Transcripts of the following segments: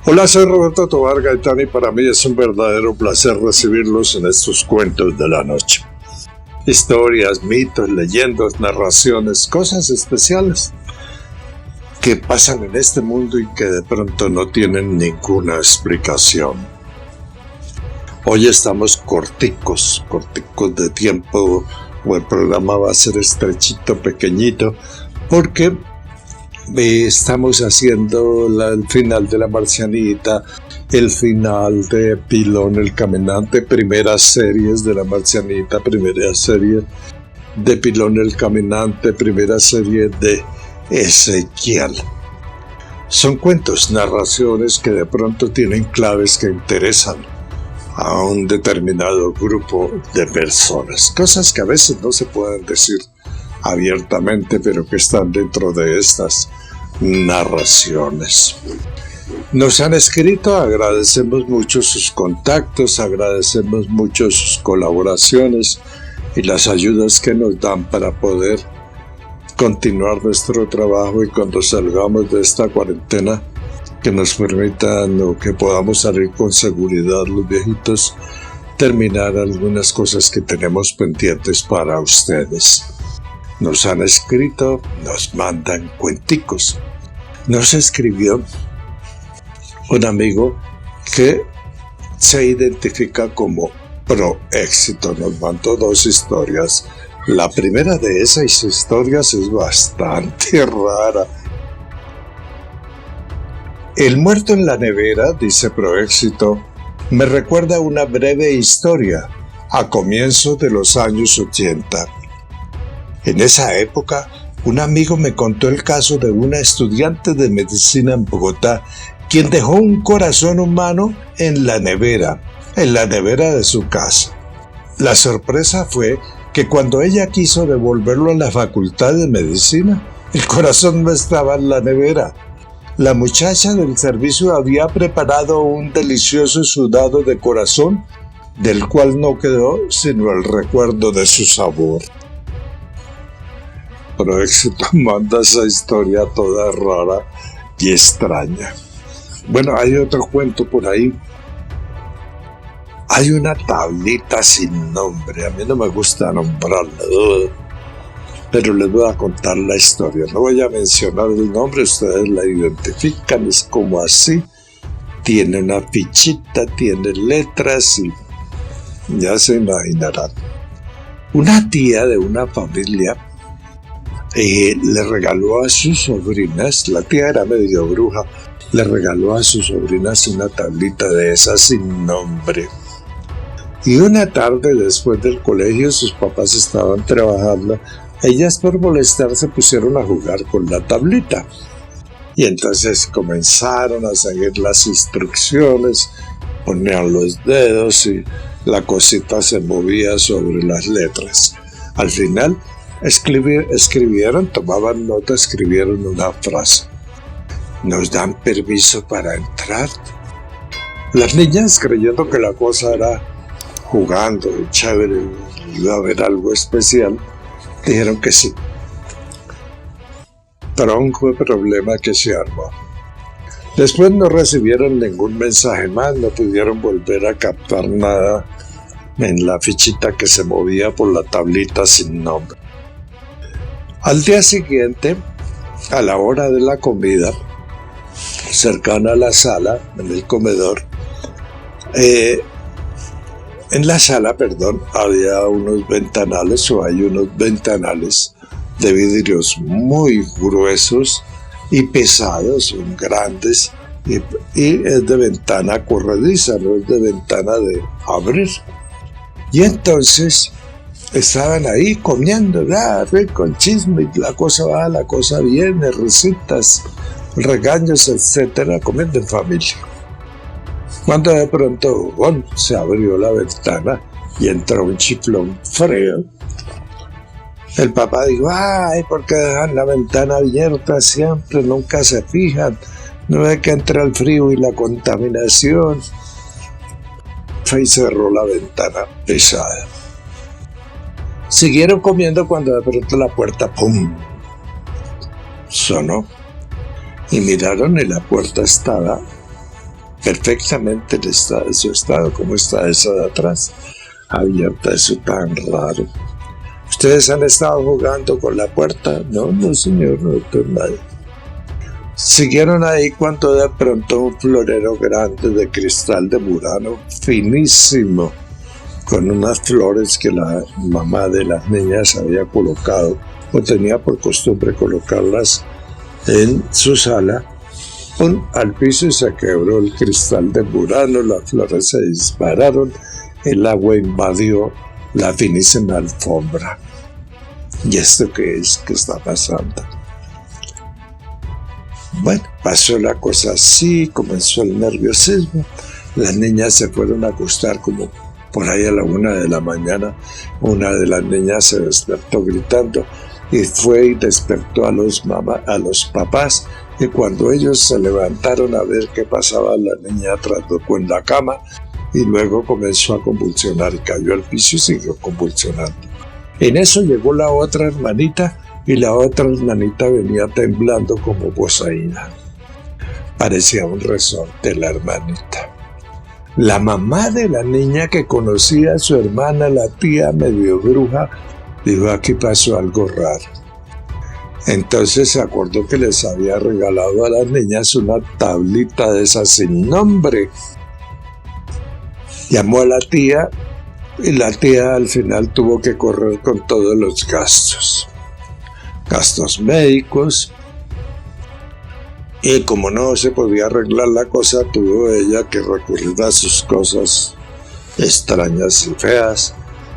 Hola, soy Roberto Tobar Gaitán y para mí es un verdadero placer recibirlos en estos cuentos de la noche. Historias, mitos, leyendas, narraciones, cosas especiales que pasan en este mundo y que de pronto no tienen ninguna explicación. Hoy estamos corticos de tiempo, o el programa va a ser estrechito, pequeñito, porque estamos haciendo el final de La Marcianita, el final de Pilón el Caminante, primeras series de La Marcianita, primera serie de Pilón el Caminante, primera serie de Ezequiel. Son cuentos, narraciones que de pronto tienen claves que interesan a un determinado grupo de personas, cosas que a veces no se pueden decir abiertamente, pero que están dentro de estas narraciones. Nos han escrito, agradecemos mucho sus contactos, agradecemos mucho sus colaboraciones y las ayudas que nos dan para poder continuar nuestro trabajo y cuando salgamos de esta cuarentena que nos permitan o que podamos salir con seguridad los viejitos, terminar algunas cosas que tenemos pendientes para ustedes. Nos han escrito, nos mandan cuenticos. Nos escribió un amigo que se identifica como pro éxito. Nos mandó 2 historias. La primera de esas historias es bastante rara. El muerto en la nevera, dice pro éxito, me recuerda una breve historia a comienzos de los años 80. En esa época, un amigo me contó el caso de una estudiante de medicina en Bogotá, quien dejó un corazón humano en la nevera de su casa. La sorpresa fue que cuando ella quiso devolverlo a la facultad de medicina, el corazón no estaba en la nevera. La muchacha del servicio había preparado un delicioso sudado de corazón, del cual no quedó sino el recuerdo de su sabor. Pero éxito manda esa historia toda rara y extraña. Bueno, hay otro cuento por ahí. Hay una tablita sin nombre. A mí no me gusta nombrarla, pero les voy a contar la historia. No voy a mencionar el nombre, ustedes la identifican, es como así. Tiene una fichita, tiene letras y ya se imaginarán. Una tía de una familia le regaló a sus sobrinas, la tía era medio bruja, le regaló a sus sobrinas una tablita de esas sin nombre. Y una tarde después del colegio sus papás estaban trabajando, ellas por molestar se pusieron a jugar con la tablita. Y entonces comenzaron a seguir las instrucciones, ponían los dedos y la cosita se movía sobre las letras. Al final escribieron, tomaban nota, escribieron una frase. ¿Nos dan permiso para entrar? Las niñas, creyendo que la cosa era jugando, chévere, iba a haber algo especial, dijeron que sí. Tronco de problema que se armó. Después no recibieron ningún mensaje más, no pudieron volver a captar nada en la fichita que se movía por la tablita sin nombre. Al día siguiente, a la hora de la comida, cercana a la sala, en el comedor, había unos ventanales, o hay unos ventanales de vidrios muy gruesos y pesados, son grandes, y es de ventana corrediza, no es de ventana de abrir. Y entonces estaban ahí comiendo, con chisme, la cosa va, la cosa viene, risitas, regaños, etcétera, comiendo en familia. Cuando de pronto se abrió la ventana y entró un chiflón frío. El papá dijo, ¿por qué dejan la ventana abierta siempre? Nunca se fijan, no ve que entra el frío y la contaminación. Y cerró la ventana pesada. Siguieron comiendo cuando de pronto la puerta ¡pum! Sonó y miraron y la puerta estaba perfectamente el estado de su estado, como está esa de atrás, abierta, eso tan raro. ¿Ustedes han estado jugando con la puerta? No, no señor, no, nadie. Siguieron ahí cuando de pronto un florero grande de cristal de Murano, finísimo, con unas flores que la mamá de las niñas había colocado, o tenía por costumbre colocarlas en su sala, al piso y se quebró el cristal de Murano, las flores se dispararon, el agua invadió la finísima alfombra. ¿Y esto qué es? ¿Qué está pasando? Bueno, pasó la cosa así, comenzó el nerviosismo. Las niñas se fueron a acostar como por ahí a la 1 de la mañana. Una de las niñas se despertó gritando y fue y despertó a los papás. Y cuando ellos se levantaron a ver qué pasaba, la niña trató en la cama y luego comenzó a convulsionar y cayó al piso y siguió convulsionando. En eso llegó la otra hermanita y la otra hermanita venía temblando como posaína. Parecía un resorte la hermanita. La mamá de la niña, que conocía a su hermana, la tía medio bruja, dijo: aquí pasó algo raro. Entonces se acordó que les había regalado a las niñas una tablita de esas sin nombre. Llamó a la tía y la tía al final tuvo que correr con todos los gastos médicos, y como no se podía arreglar la cosa, tuvo ella que recurrir a sus cosas extrañas y feas,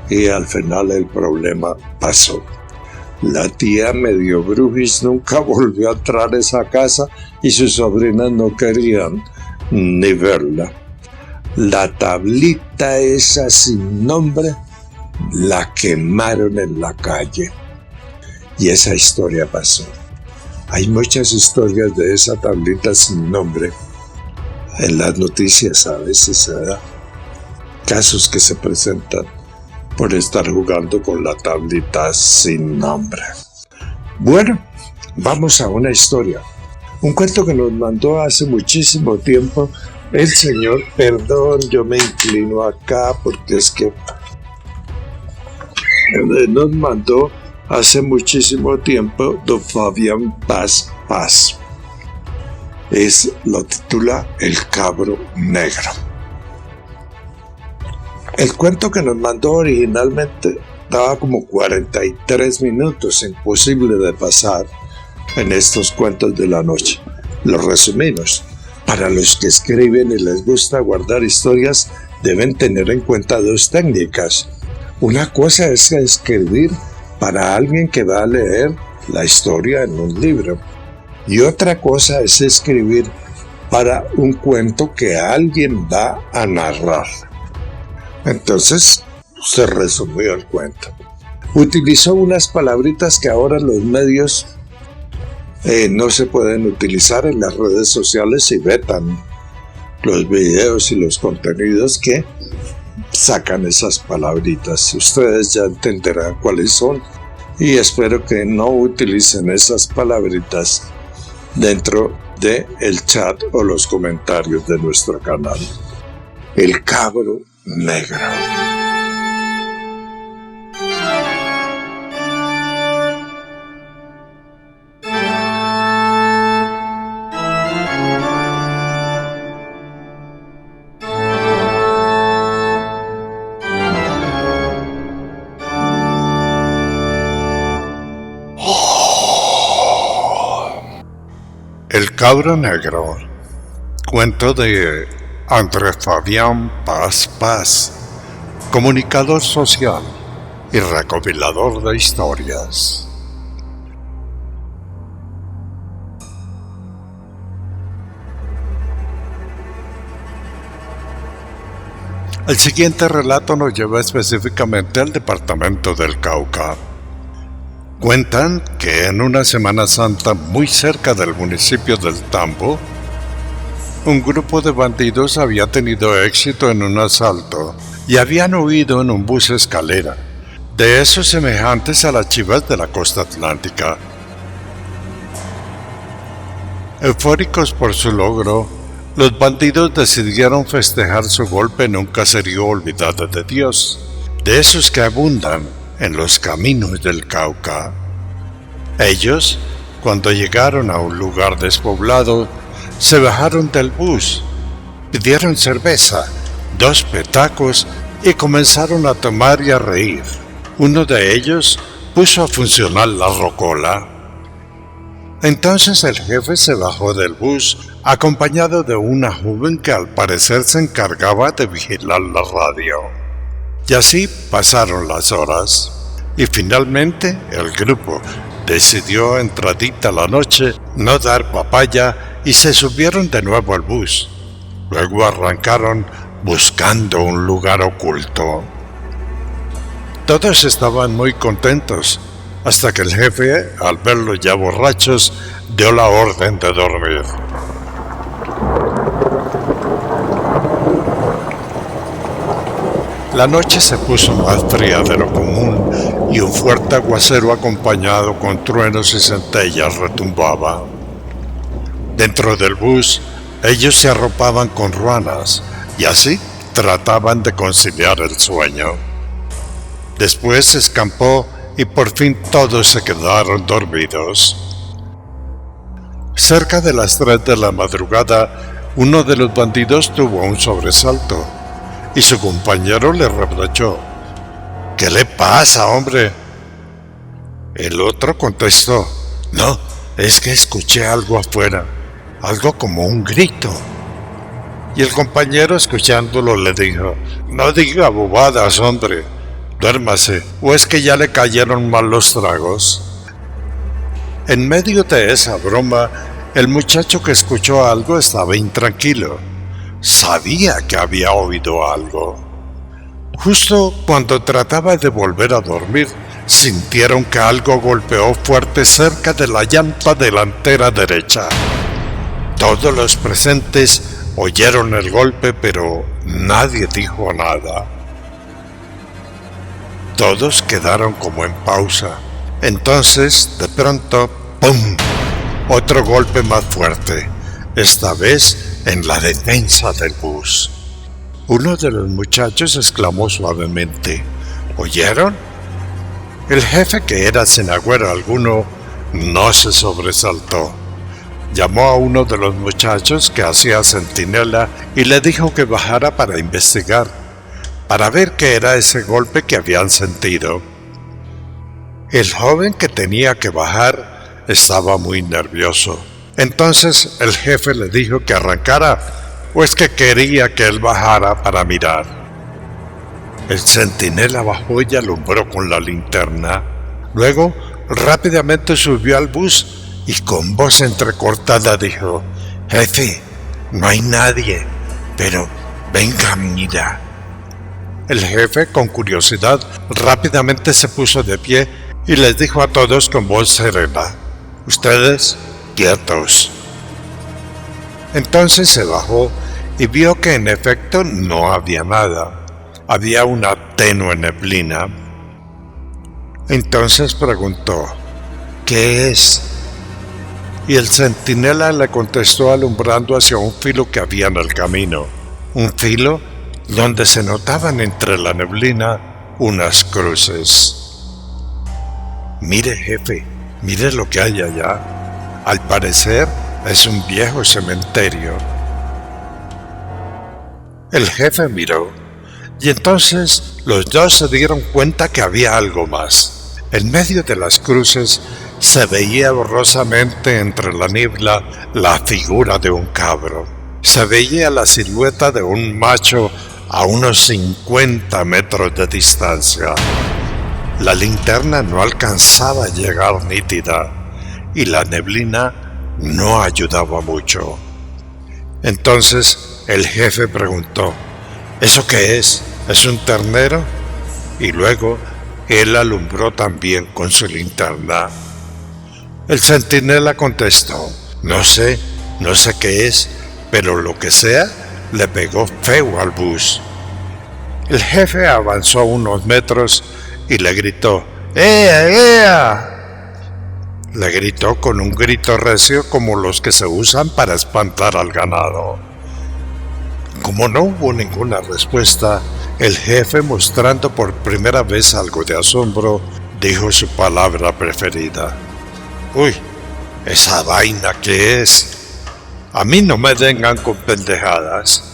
y al final el problema pasó. La tía medio brujis nunca volvió a entrar a esa casa y sus sobrinas no querían ni verla. La tablita esa sin nombre la quemaron en la calle. Y esa historia pasó. Hay muchas historias de esa tablita sin nombre. En las noticias a veces se da casos que se presentan por estar jugando con la tablita sin nombre. Bueno, vamos a una historia. Un cuento que nos mandó hace muchísimo tiempo el señor, perdón, yo me inclino acá porque es que nos mandó hace muchísimo tiempo don Fabián Paz. Lo titula El Cabro Negro. El cuento que nos mandó originalmente daba como 43 minutos, imposible de pasar en estos cuentos de la noche. Los resumimos. Para los que escriben y les gusta guardar historias, deben tener en cuenta dos técnicas. Una cosa es escribir para alguien que va a leer la historia en un libro, y otra cosa es escribir para un cuento que alguien va a narrar. Entonces se resumió el cuento. Utilizó unas palabritas que ahora los medios no se pueden utilizar en las redes sociales y vetan los videos y los contenidos que sacan esas palabritas. Ustedes ya entenderán cuáles son y espero que no utilicen esas palabritas dentro del chat o los comentarios de nuestro canal. El Cabro Negro. El Cabro Negro, cuento de Andrés Fabián Paz, comunicador social y recopilador de historias. El siguiente relato nos lleva específicamente al departamento del Cauca. Cuentan que en una Semana Santa muy cerca del municipio del Tambo, un grupo de bandidos había tenido éxito en un asalto y habían huido en un bus escalera, de esos semejantes a las chivas de la costa atlántica. Eufóricos por su logro, Los bandidos decidieron festejar su golpe en un caserío olvidado de Dios, de esos que abundan en los caminos del Cauca. Ellos, cuando llegaron a un lugar despoblado, se bajaron del bus, pidieron cerveza, 2 petacos y comenzaron a tomar y a reír. Uno de ellos puso a funcionar la rocola. Entonces el jefe se bajó del bus acompañado de una joven que al parecer se encargaba de vigilar la radio. Y así pasaron las horas y finalmente el grupo decidió entradita la noche no dar papaya y se subieron de nuevo al bus. Luego arrancaron buscando un lugar oculto. Todos estaban muy contentos hasta que el jefe, al verlos ya borrachos, dio la orden de dormir. La noche se puso más fría de lo común y un fuerte aguacero acompañado con truenos y centellas retumbaba. Dentro del bus, ellos se arropaban con ruanas y así trataban de conciliar el sueño. Después se escampó y por fin todos se quedaron dormidos. Cerca de las 3 de la madrugada, uno de los bandidos tuvo un sobresalto y su compañero le reprochó: «¿Qué le pasa, hombre?». El otro contestó: «No, es que escuché algo afuera, algo como un grito». Y el compañero, escuchándolo, le dijo: «No diga bobadas, hombre, duérmase, o es que ya le cayeron mal los tragos». En medio de esa broma, el muchacho que escuchó algo estaba intranquilo. Sabía que había oído algo. Justo cuando trataba de volver a dormir, sintieron que algo golpeó fuerte cerca de la llanta delantera derecha. Todos los presentes oyeron el golpe, pero nadie dijo nada. Todos quedaron como en pausa. Entonces, de pronto, ¡pum!, otro golpe más fuerte, esta vez en la defensa del bus. Uno de los muchachos exclamó suavemente: «¿Oyeron?». El jefe, que era sin agüero alguno, no se sobresaltó. Llamó a uno de los muchachos que hacía centinela y le dijo que bajara para investigar, para ver qué era ese golpe que habían sentido. El joven que tenía que bajar estaba muy nervioso. Entonces el jefe le dijo que arrancara, pues que quería que él bajara para mirar. El centinela bajó y alumbró con la linterna. Luego rápidamente subió al bus y con voz entrecortada dijo: «Jefe, no hay nadie, pero venga, mira». El jefe, con curiosidad, rápidamente se puso de pie y les dijo a todos con voz serena: «Ustedes, quietos». Entonces se bajó y vio que en efecto no había nada. Había una tenue neblina. Entonces preguntó: «¿Qué es?». Y el centinela le contestó alumbrando hacia un filo que había en el camino. Un filo donde se notaban entre la neblina unas cruces. «Mire, jefe, mire lo que hay allá. Al parecer es un viejo cementerio». El jefe miró, y entonces los dos se dieron cuenta que había algo más. En medio de las cruces se veía borrosamente entre la niebla la figura de un cabro. Se veía la silueta de un macho a unos 50 metros de distancia. La linterna no alcanzaba a llegar nítida y la neblina no ayudaba mucho. Entonces el jefe preguntó: «¿Eso qué es? ¿Es un ternero?». Y luego él alumbró también con su linterna. El centinela contestó: no sé qué es, pero lo que sea le pegó feo al bus». El jefe avanzó unos metros y le gritó: «¡Ea, ea!». Le gritó con un grito recio como los que se usan para espantar al ganado. como no hubo ninguna respuesta, el jefe, mostrando por primera vez algo de asombro, dijo su palabra preferida. «Uy, ¿esa vaina qué es? A mí no me vengan con pendejadas».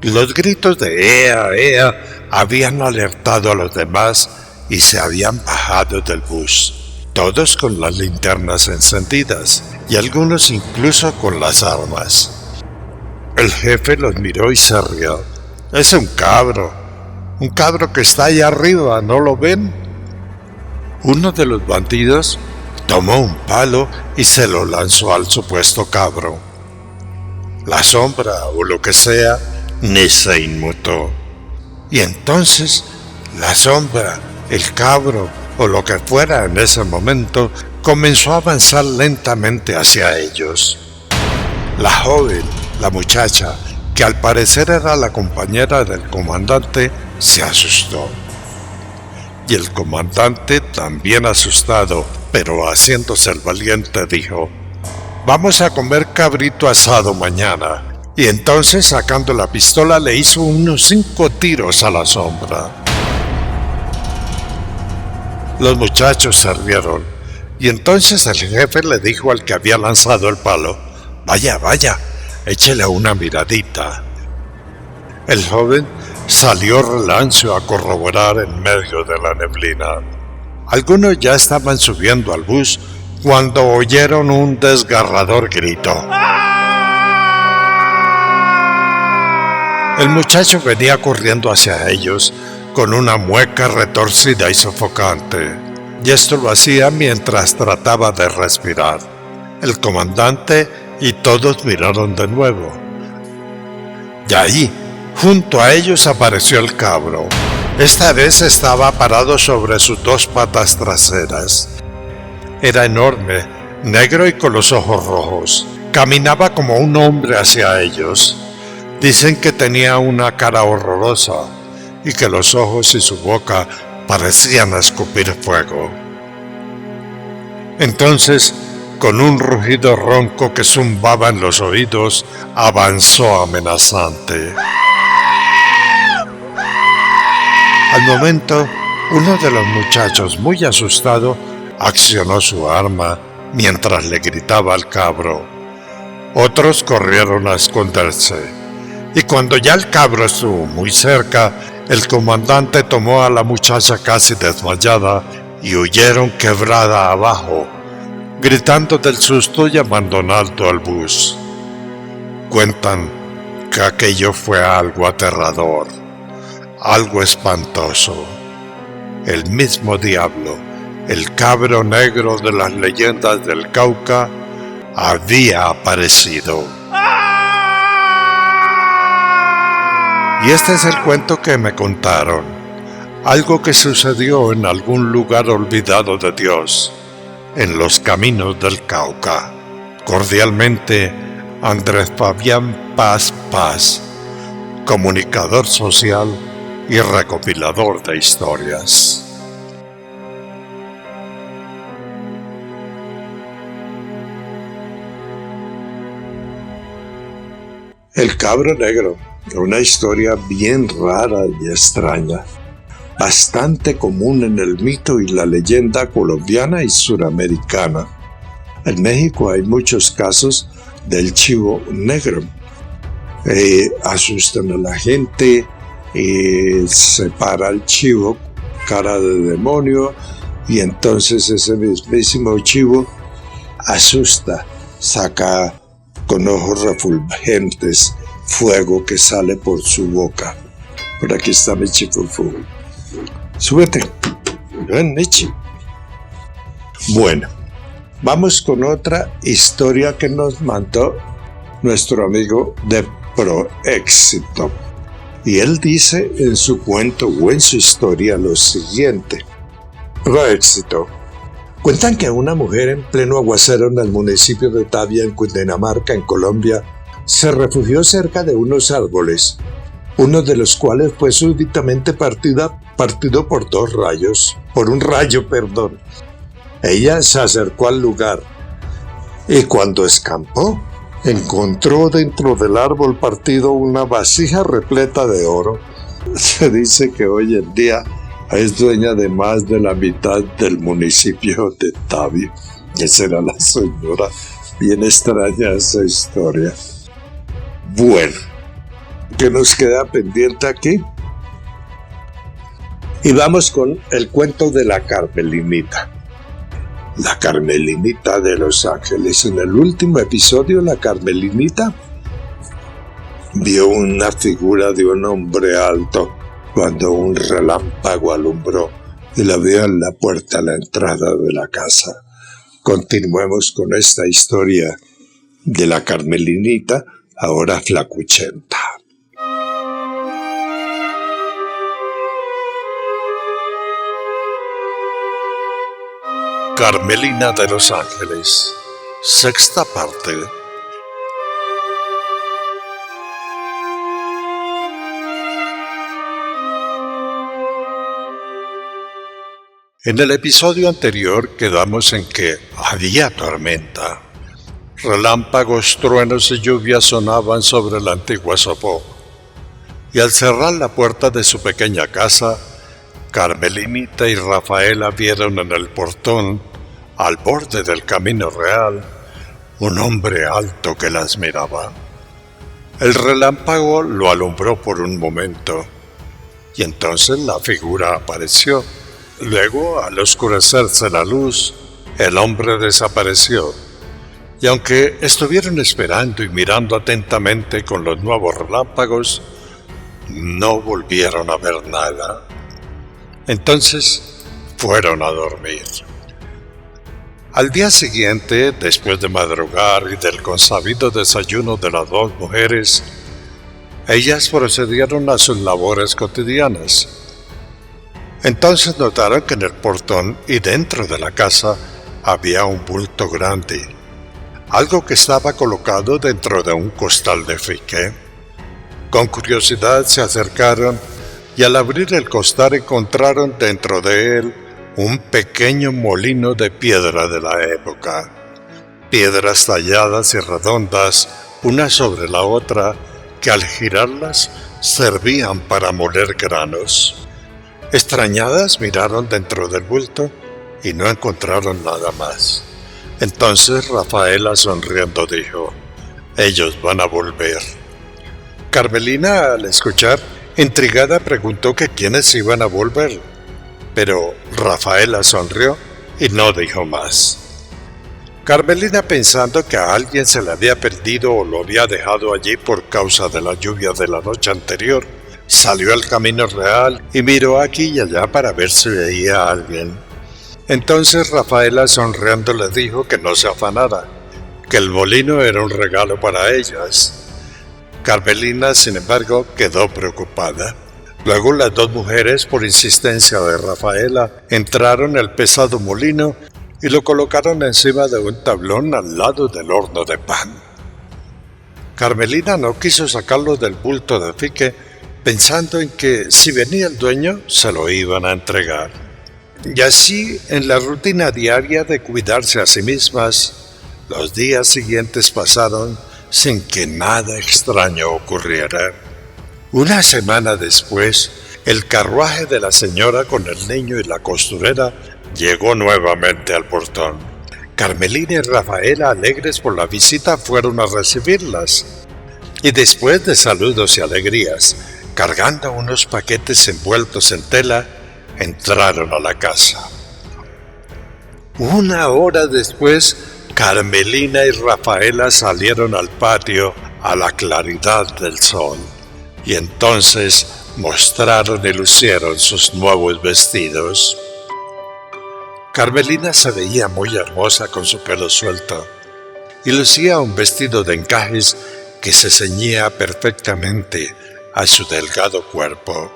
Los gritos de «¡Ea, ea!» habían alertado a los demás y se habían bajado del bus, todos con las linternas encendidas y algunos incluso con las armas. El jefe los miró y se rió. «Es un cabro que está allá arriba, ¿no lo ven?». Uno de los bandidos tomó un palo y se lo lanzó al supuesto cabro. La sombra o lo que sea ni se inmutó. Y entonces la sombra, el cabro o lo que fuera en ese momento comenzó a avanzar lentamente hacia ellos. La joven, la muchacha, que al parecer era la compañera del comandante, se asustó. Y el comandante, también asustado, pero haciéndose el valiente, dijo: «Vamos a comer cabrito asado mañana». Y entonces, sacando la pistola, le hizo unos 5 tiros a la sombra. Los muchachos se rieron, y entonces el jefe le dijo al que había lanzado el palo: «Vaya, échele una miradita». El joven salió relancio a corroborar en medio de la neblina. Algunos ya estaban subiendo al bus cuando oyeron un desgarrador grito. El muchacho venía corriendo hacia ellos con una mueca retorcida y sofocante, y esto lo hacía mientras trataba de respirar. El comandante y todos miraron de nuevo. Y ahí, junto a ellos, apareció el cabro. Esta vez estaba parado sobre sus 2 patas traseras. Era enorme, negro y con los ojos rojos. Caminaba como un hombre hacia ellos. Dicen que tenía una cara horrorosa y que los ojos y su boca parecían escupir fuego. Entonces, con un rugido ronco que zumbaba en los oídos, avanzó amenazante. Al momento, uno de los muchachos, muy asustado, accionó su arma mientras le gritaba al cabro. Otros corrieron a esconderse. Y cuando ya el cabro estuvo muy cerca, el comandante tomó a la muchacha casi desmayada y huyeron quebrada abajo, gritando del susto y abandonando el bus. Cuentan que aquello fue algo aterrador, algo espantoso. El mismo diablo, el cabro negro de las leyendas del Cauca, había aparecido. Y este es el cuento que me contaron, algo que sucedió en algún lugar olvidado de Dios, en los caminos del Cauca. Cordialmente, Andrés Fabián Paz Paz, comunicador social y recopilador de historias. El cabro negro, una historia bien rara y extraña, bastante común en el mito y la leyenda colombiana y suramericana. En México hay muchos casos del chivo negro. Asustan a la gente, se para el chivo, cara de demonio, y entonces ese mismísimo chivo asusta, saca con ojos refulgentes fuego que sale por su boca. Por aquí está mi chifufú. Súbete. Ven, Michi. Bueno, vamos con otra historia que nos mandó nuestro amigo de Proéxito. Y él dice en su cuento o en su historia lo siguiente. Proéxito. Cuentan que una mujer en pleno aguacero en el municipio de Tavia, en Cundinamarca, en Colombia, se refugió cerca de unos árboles, uno de los cuales fue súbitamente partido por un rayo. Ella se acercó al lugar y cuando escampó, encontró dentro del árbol partido una vasija repleta de oro. Se dice que hoy en día es dueña de más de la mitad del municipio de Tabio. Esa era la señora. Bien extraña esa historia. Bueno, ¿qué nos queda pendiente aquí? Y vamos con el cuento de la Carmelinita. La Carmelinita de Los Ángeles. En el último episodio, la Carmelinita vio una figura de un hombre alto cuando un relámpago alumbró y la vio en la puerta a la entrada de la casa. Continuemos con esta historia de la Carmelinita, ahora flacuchenta. Carmelina de Los Ángeles, sexta parte. En el episodio anterior quedamos en que había tormenta. Relámpagos, truenos y lluvias sonaban sobre la antigua Sopó. Y al cerrar la puerta de su pequeña casa, Carmelinita y Rafaela vieron en el portón, al borde del camino real, un hombre alto que las miraba. El relámpago lo alumbró por un momento, y entonces la figura apareció. Luego, al oscurecerse la luz, el hombre desapareció, y aunque estuvieron esperando y mirando atentamente con los nuevos relámpagos, no volvieron a ver nada. Entonces, fueron a dormir. Al día siguiente, después de madrugar y del consabido desayuno de las dos mujeres, ellas procedieron a sus labores cotidianas. Entonces notaron que en el portón y dentro de la casa había un bulto grande, algo que estaba colocado dentro de un costal de fique. Con curiosidad se acercaron y al abrir el costal encontraron dentro de él un pequeño molino de piedra de la época. Piedras talladas y redondas, una sobre la otra, que al girarlas servían para moler granos. Extrañadas miraron dentro del bulto y no encontraron nada más. Entonces Rafaela sonriendo dijo: ellos van a volver. Carmelina, al escuchar, intrigada preguntó que quiénes iban a volver. Pero Rafaela sonrió y no dijo más. Carmelina, pensando que a alguien se le había perdido o lo había dejado allí por causa de la lluvia de la noche anterior, salió al camino real y miró aquí y allá para ver si veía a alguien. Entonces Rafaela sonriendo le dijo que no se afanara, que el molino era un regalo para ellas. Carmelina, sin embargo, quedó preocupada. Luego las dos mujeres, por insistencia de Rafaela, entraron al pesado molino y lo colocaron encima de un tablón al lado del horno de pan. Carmelina no quiso sacarlo del bulto de fique, pensando en que si venía el dueño se lo iban a entregar. Y así, en la rutina diaria de cuidarse a sí mismas, los días siguientes pasaron sin que nada extraño ocurriera. Una semana después, el carruaje de la señora con el niño y la costurera llegó nuevamente al portón. Carmelina y Rafaela, alegres por la visita, fueron a recibirlas. Y después de saludos y alegrías, cargando unos paquetes envueltos en tela, entraron a la casa. Una hora después, Carmelina y Rafaela salieron al patio a la claridad del sol. Y entonces mostraron y lucieron sus nuevos vestidos. Carmelina se veía muy hermosa con su pelo suelto y lucía un vestido de encajes que se ceñía perfectamente a su delgado cuerpo.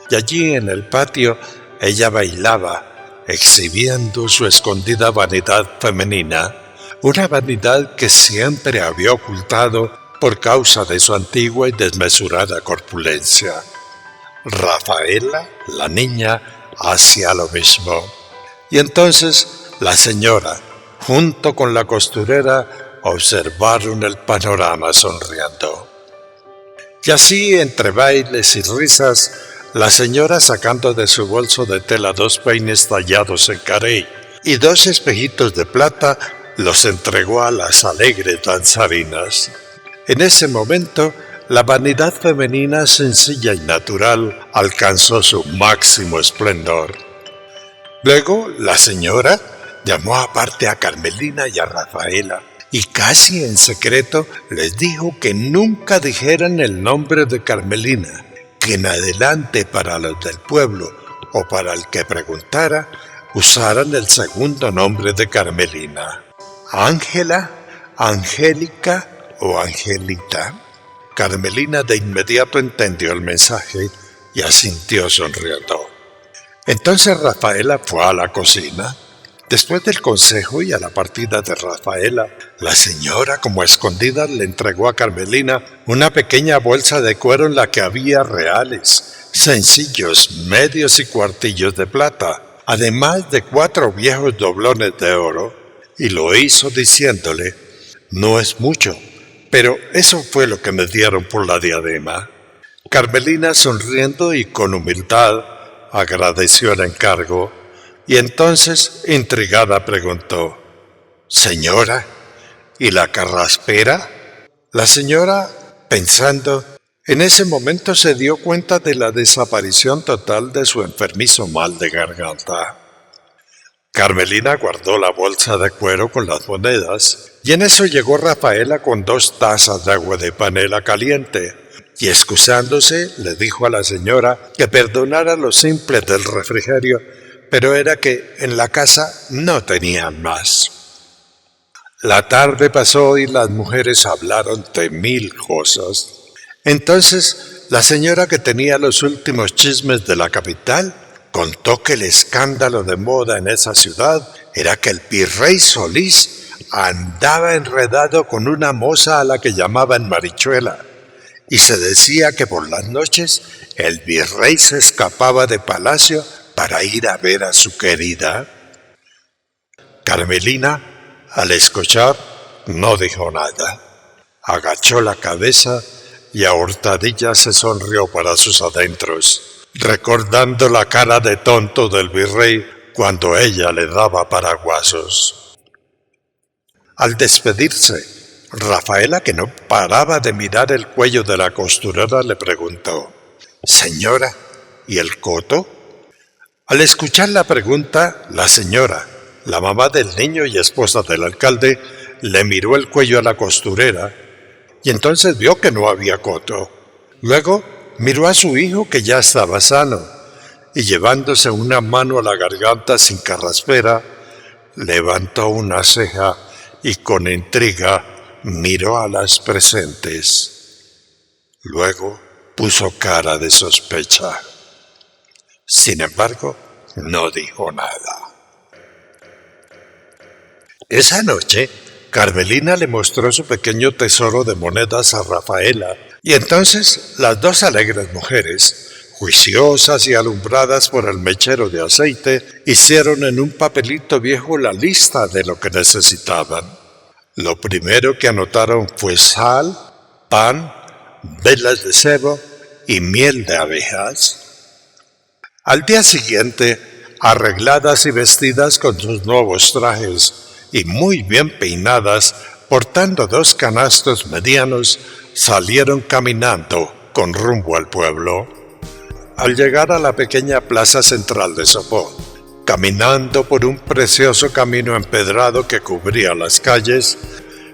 Y allí en el patio ella bailaba, exhibiendo su escondida vanidad femenina, una vanidad que siempre había ocultado por causa de su antigua y desmesurada corpulencia. Rafaela, la niña, hacía lo mismo. Y entonces la señora, junto con la costurera, observaron el panorama sonriendo. Y así, entre bailes y risas, la señora, sacando de su bolso de tela 2 peines tallados en carey y 2 espejitos de plata, los entregó a las alegres danzarinas. En ese momento, la vanidad femenina sencilla y natural alcanzó su máximo esplendor. Luego, la señora llamó aparte a Carmelina y a Rafaela y casi en secreto les dijo que nunca dijeran el nombre de Carmelina, que en adelante para los del pueblo o para el que preguntara usaran el segundo nombre de Carmelina: Ángela, Angélica o Angelita. Carmelina de inmediato entendió el mensaje y asintió sonriendo. Entonces Rafaela fue a la cocina. Después del consejo y a la partida de Rafaela, la señora, como a escondidas, le entregó a Carmelina una pequeña bolsa de cuero en la que había reales, sencillos, medios y cuartillos de plata, además de 4 viejos doblones de oro, y lo hizo diciéndole: «No es mucho, pero eso fue lo que me dieron por la diadema». Carmelina, sonriendo y con humildad, agradeció el encargo, y entonces, intrigada, preguntó: «Señora, ¿y la carraspera?». La señora, pensando, en ese momento se dio cuenta de la desaparición total de su enfermizo mal de garganta. Carmelina guardó la bolsa de cuero con las monedas, y en eso llegó Rafaela con 2 tazas de agua de panela caliente, y excusándose le dijo a la señora que perdonara lo simple del refrigerio, pero era que en la casa no tenían más. La tarde pasó y las mujeres hablaron de 1000 cosas. Entonces, la señora, que tenía los últimos chismes de la capital, contó que el escándalo de moda en esa ciudad era que el virrey Solís andaba enredado con una moza a la que llamaban Marichuela, y se decía que por las noches el virrey se escapaba de palacio para ir a ver a su querida. Carmelina, al escuchar, no dijo nada. Agachó la cabeza y a hurtadillas se sonrió para sus adentros, recordando la cara de tonto del virrey cuando ella le daba paraguasos. Al despedirse, Rafaela, que no paraba de mirar el cuello de la costurera, le preguntó: «Señora, ¿y el coto?». Al escuchar la pregunta, la señora, la mamá del niño y esposa del alcalde, le miró el cuello a la costurera y entonces vio que no había coto. Luego miró a su hijo, que ya estaba sano, y llevándose una mano a la garganta sin carraspera, levantó una ceja y con intriga miró a las presentes. Luego puso cara de sospecha. Sin embargo, no dijo nada. Esa noche, Carmelina le mostró su pequeño tesoro de monedas a Rafaela, y entonces las 2 alegres mujeres, juiciosas y alumbradas por el mechero de aceite, hicieron en un papelito viejo la lista de lo que necesitaban. Lo primero que anotaron fue sal, pan, velas de cebo y miel de abejas. Al día siguiente, arregladas y vestidas con sus nuevos trajes y muy bien peinadas, portando 2 canastos medianos, salieron caminando con rumbo al pueblo. Al llegar a la pequeña plaza central de Sopó, caminando por un precioso camino empedrado que cubría las calles,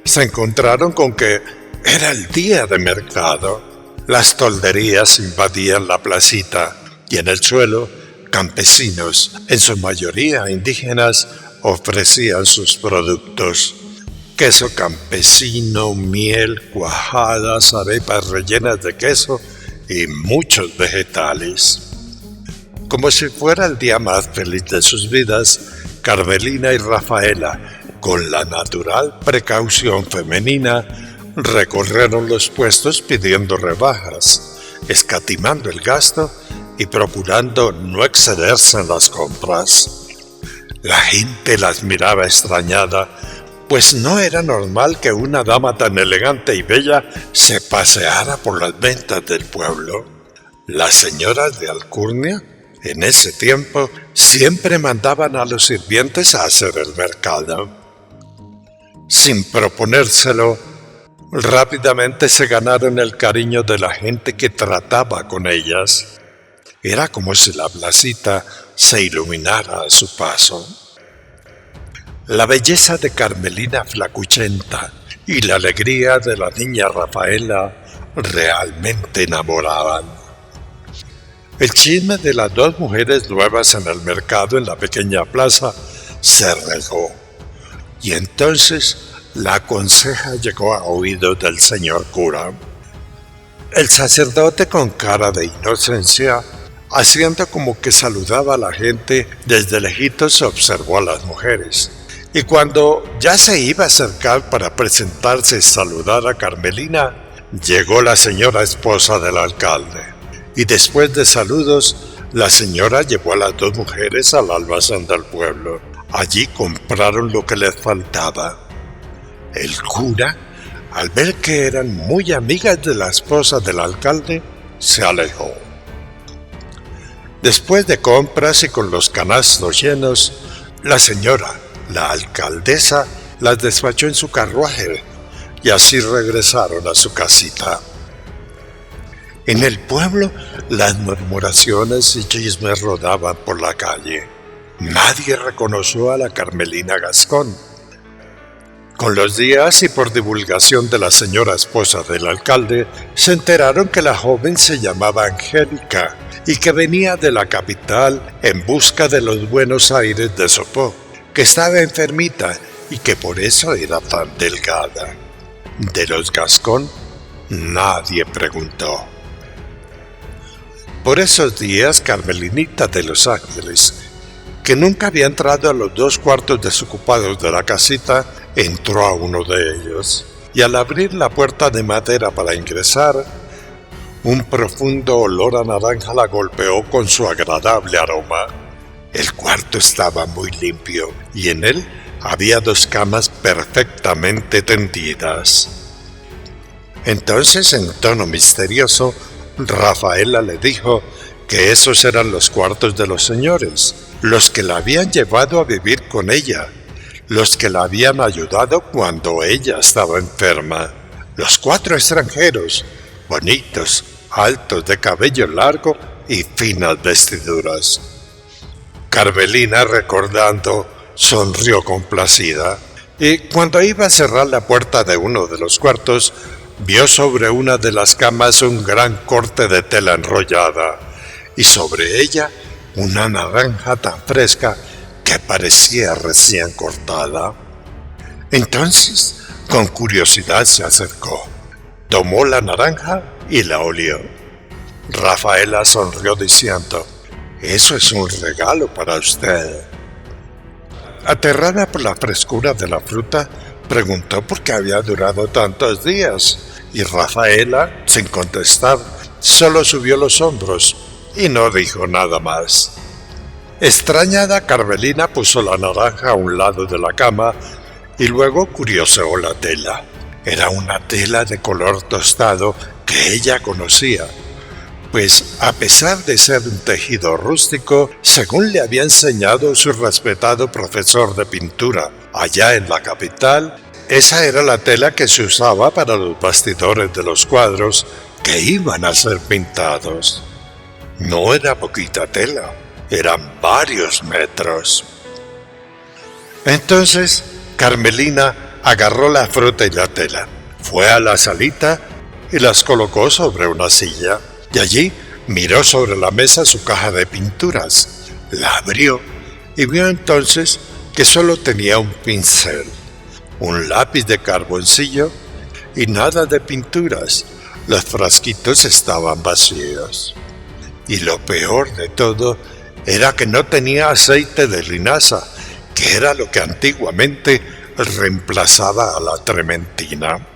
se encontraron con que era el día de mercado. Las tolderías invadían la placita, y en el suelo, campesinos, en su mayoría indígenas, ofrecían sus productos: queso campesino, miel, cuajadas, arepas rellenas de queso y muchos vegetales. Como si fuera el día más feliz de sus vidas, Carmelina y Rafaela, con la natural precaución femenina, recorrieron los puestos pidiendo rebajas, escatimando el gasto y procurando no excederse en las compras. La gente las miraba extrañada pues no era normal que una dama tan elegante y bella se paseara por las ventas del pueblo. Las señoras de alcurnia, en ese tiempo, siempre mandaban a los sirvientes a hacer el mercado. Sin proponérselo, rápidamente se ganaron el cariño de la gente que trataba con ellas. Era como si la placita se iluminara a su paso. La belleza de Carmelina flacuchenta y la alegría de la niña Rafaela realmente enamoraban. El chisme de las dos mujeres nuevas en el mercado en la pequeña plaza se regó, y entonces la conseja llegó a oídos del señor cura. El sacerdote, con cara de inocencia, haciendo como que saludaba a la gente, desde lejitos observó a las mujeres. Y cuando ya se iba a acercar para presentarse y saludar a Carmelina, llegó la señora esposa del alcalde. Y después de saludos, la señora llevó a las dos mujeres al almacén del pueblo. Allí compraron lo que les faltaba. El cura, al ver que eran muy amigas de la esposa del alcalde, se alejó. Después de compras y con los canastos llenos, la señora, la alcaldesa, las despachó en su carruaje y así regresaron a su casita. En el pueblo, las murmuraciones y chismes rodaban por la calle. Nadie reconoció a la Carmelina Gascón. Con los días y por divulgación de la señora esposa del alcalde, se enteraron que la joven se llamaba Angélica y que venía de la capital en busca de los buenos aires de Sopó, que estaba enfermita y que por eso era tan delgada. De los Gascón, nadie preguntó. Por esos días, Carmelinita de Los Ángeles, que nunca había entrado a los 2 cuartos desocupados de la casita, entró a uno de ellos, y al abrir la puerta de madera para ingresar, un profundo olor a naranja la golpeó con su agradable aroma. El cuarto estaba muy limpio, y en él había 2 camas perfectamente tendidas. Entonces, en tono misterioso, Rafaela le dijo que esos eran los cuartos de los señores, los que la habían llevado a vivir con ella, los que la habían ayudado cuando ella estaba enferma. Los 4 extranjeros, bonitos, altos, de cabello largo y finas vestiduras. Carmelina, recordando, sonrió complacida, y cuando iba a cerrar la puerta de uno de los cuartos, vio sobre una de las camas un gran corte de tela enrollada, y sobre ella una naranja tan fresca que parecía recién cortada. Entonces, con curiosidad se acercó, tomó la naranja y la olió. Rafaela sonrió diciendo: «Eso es un regalo para usted». Aterrada por la frescura de la fruta, preguntó por qué había durado tantos días, y Rafaela, sin contestar, solo subió los hombros y no dijo nada más. Extrañada, Carmelina puso la naranja a un lado de la cama y luego curioseó la tela. Era una tela de color tostado que ella conocía, pues a pesar de ser un tejido rústico, según le había enseñado su respetado profesor de pintura allá en la capital, esa era la tela que se usaba para los bastidores de los cuadros que iban a ser pintados. No era poquita tela, eran varios metros. Entonces, Carmelina agarró la fruta y la tela, fue a la salita y las colocó sobre una silla, y allí miró sobre la mesa su caja de pinturas, la abrió y vio entonces que solo tenía un pincel, un lápiz de carboncillo y nada de pinturas. Los frasquitos estaban vacíos. Y lo peor de todo era que no tenía aceite de linaza, que era lo que antiguamente reemplazaba a la trementina.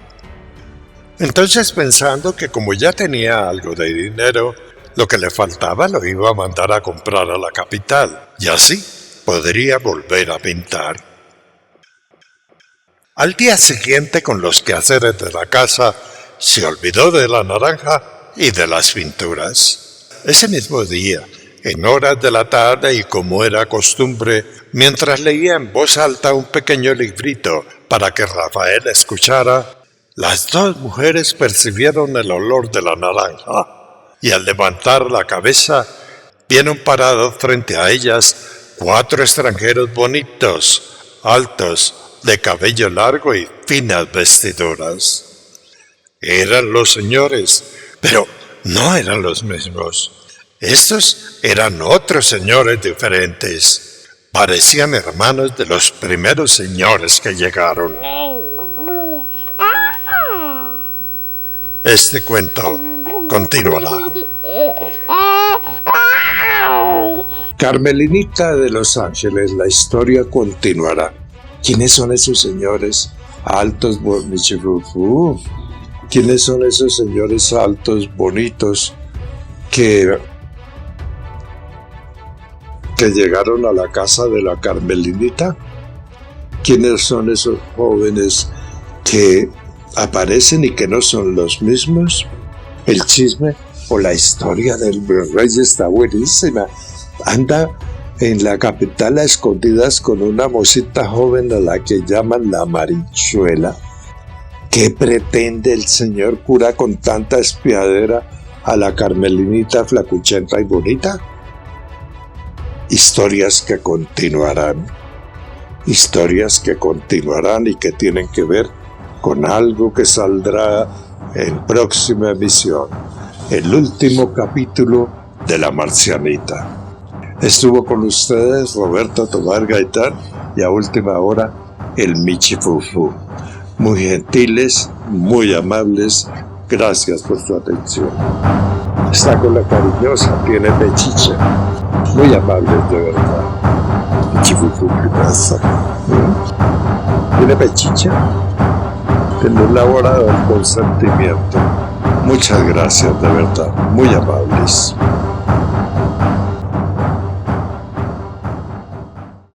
Entonces, pensando que como ya tenía algo de dinero, lo que le faltaba lo iba a mandar a comprar a la capital, y así podría volver a pintar. Al día siguiente, con los quehaceres de la casa, se olvidó de la naranja y de las pinturas. Ese mismo día, en horas de la tarde y como era costumbre, mientras leía en voz alta un pequeño librito para que Rafael escuchara, las dos mujeres percibieron el olor de la naranja y al levantar la cabeza vieron parados frente a ellas 4 extranjeros bonitos, altos, de cabello largo y finas vestiduras. Eran los señores, pero no eran los mismos. Estos eran otros señores diferentes. Parecían hermanos de los primeros señores que llegaron. Este cuento continuará. Carmelinita de Los Ángeles, la historia continuará. ¿Quiénes son esos señores altos, bonitos? ¿Quiénes son esos señores altos, bonitos, que llegaron a la casa de la Carmelinita? ¿Quiénes son esos jóvenes que aparecen y que no son los mismos? El chisme o la historia del rey está buenísima. Anda en la capital a escondidas con una mocita joven a la que llaman la Marichuela. ¿Qué pretende el señor cura con tanta espiadera a la Carmelinita flacuchenta y bonita? Historias que continuarán y que tienen que ver con algo que saldrá en próxima emisión, el último capítulo de La Marcianita. Estuvo con ustedes Roberto Tobar Gaitán y a última hora el Michifufu. Muy gentiles, muy amables, gracias por su atención. Está con la cariñosa, tiene pechicha. Muy amables, de verdad. Michifufu, ¿qué pasa? ¿Tiene pechicha? Tiene un laborado con sentimiento. Muchas gracias, de verdad. Muy amables.